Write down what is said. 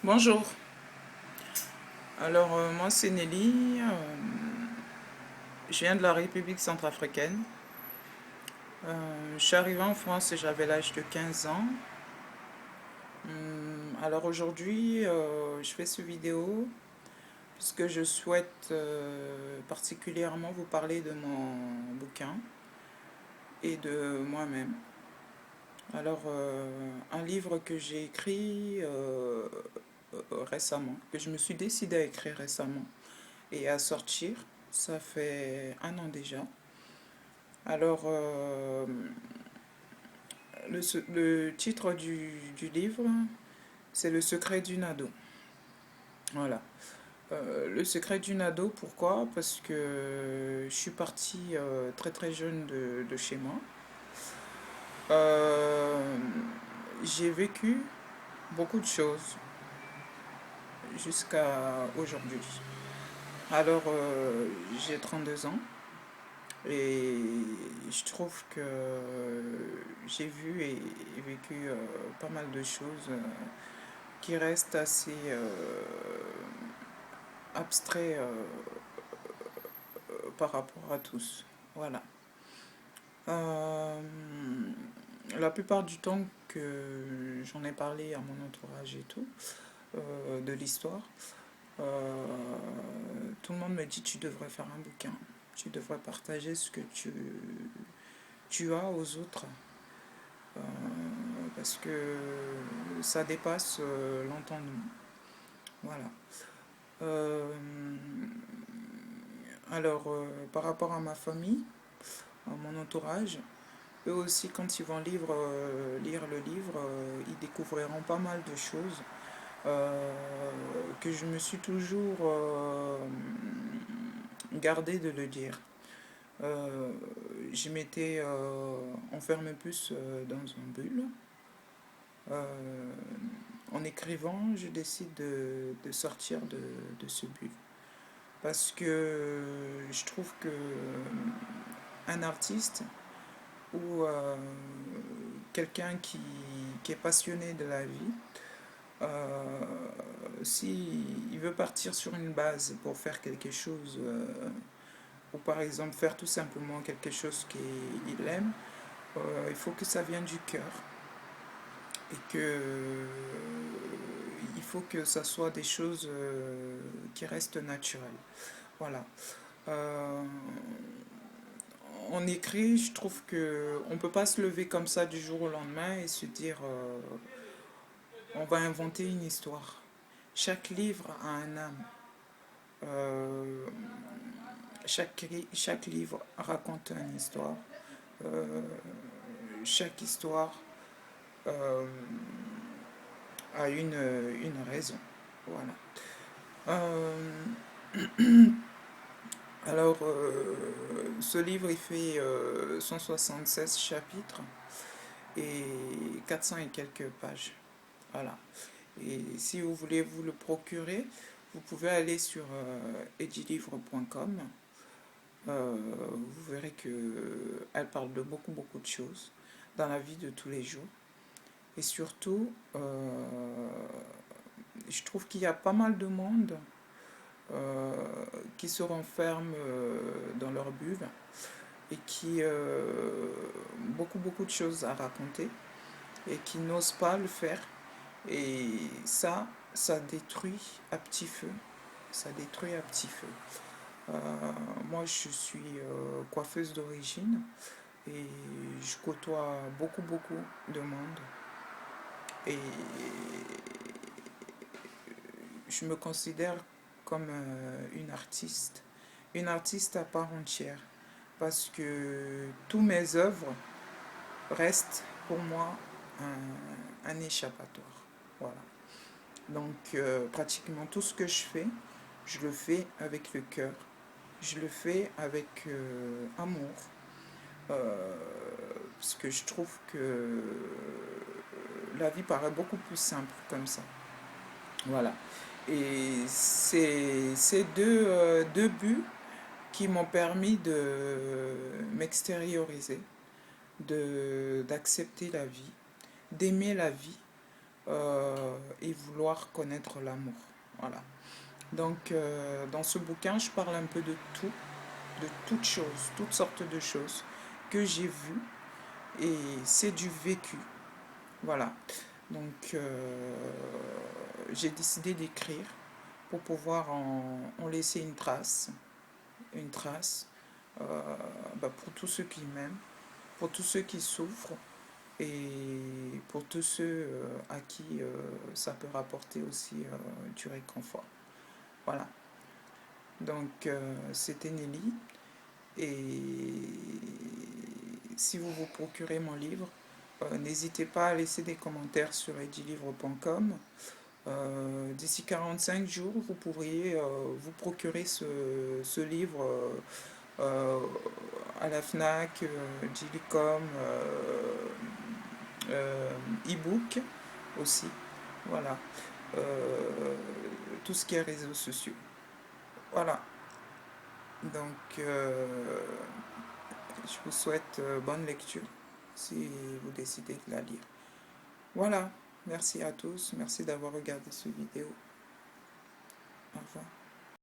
Bonjour, alors moi c'est Nelly, je viens de la République centrafricaine. Je suis arrivée en France et j'avais l'âge de 15 ans. Alors aujourd'hui je fais cette vidéo puisque je souhaite particulièrement vous parler de mon bouquin et de moi-même. Alors un livre que j'ai écrit récemment, que je me suis décidée à écrire récemment et à sortir, ça fait un an déjà. Alors, le titre du livre, c'est Le secret d'une ado. Voilà. Le secret d'une ado, pourquoi? Parce que je suis partie très très jeune de chez moi. Euh, j'ai vécu beaucoup de choses jusqu'à aujourd'hui. Alors, j'ai 32 ans. Et je trouve que j'ai vu et vécu pas mal de choses qui restent assez abstraits par rapport à tous. Voilà. Euh, la plupart du temps que j'en ai parlé à mon entourage et tout, de l'histoire, euh, tout le monde me dit tu devrais faire un bouquin, tu devrais partager ce que tu as aux autres. Euh, Parce que ça dépasse l'entendement. Voilà. Euh, par rapport à ma famille, à mon entourage, eux aussi, quand ils vont lire le livre, ils découvriront pas mal de choses euh, que je me suis toujours gardé de le dire. Euh, je m'étais enfermé plus dans un bulle. Euh, En écrivant, je décide de sortir de ce but. Parce que je trouve que un artiste ou quelqu'un qui est passionné de la vie, euh, s'il veut partir sur une base pour faire quelque chose, ou par exemple faire tout simplement quelque chose qu'il aime, il faut que ça vienne du cœur et que il faut que ça soit des choses qui restent naturelles. Voilà. Euh, en écrit, je trouve que on peut pas se lever comme ça du jour au lendemain et se dire on va inventer une histoire. Chaque livre a un âme. Euh, chaque livre raconte une histoire. Euh, chaque histoire euh, a une raison. Voilà. Euh, ce livre, il fait 176 chapitres et 400 et quelques pages. Voilà. Et si vous voulez vous le procurer, vous pouvez aller sur edilivre.com. Vous verrez qu'elle parle de beaucoup, beaucoup de choses dans la vie de tous les jours. Et surtout, je trouve qu'il y a pas mal de monde euh, qui se renferment dans leur bulle et qui beaucoup beaucoup de choses à raconter et qui n'osent pas le faire et ça détruit à petit feu, ça détruit à petit feu. Moi je suis coiffeuse d'origine et je côtoie beaucoup beaucoup de monde et je me considère comme une artiste à part entière parce que tous mes œuvres restent pour moi un échappatoire. Voilà. Donc pratiquement tout ce que je le fais avec le cœur, je le fais avec amour, euh, parce que je trouve que la vie paraît beaucoup plus simple comme ça. Voilà. Et c'est ces deux buts qui m'ont permis de m'extérioriser, d'accepter la vie, d'aimer la vie et vouloir connaître l'amour. Voilà. Donc, dans ce bouquin, je parle un peu de tout, de toutes choses, toutes sortes de choses que j'ai vues et c'est du vécu. Voilà. Donc, j'ai décidé d'écrire pour pouvoir en laisser une trace pour tous ceux qui m'aiment, pour tous ceux qui souffrent et pour tous ceux à qui ça peut rapporter aussi du réconfort. Voilà. Donc, c'était Nelly. Et si vous vous procurez mon livre, n'hésitez pas à laisser des commentaires sur edilivre.com. D'ici 45 jours, vous pourriez vous procurer ce livre à la FNAC, Gillicom, e-book aussi. Voilà. Euh, tout ce qui est réseaux sociaux. Voilà. Donc, je vous souhaite bonne lecture si vous décidez de la lire. Voilà. Merci à tous. Merci d'avoir regardé cette vidéo. Au revoir.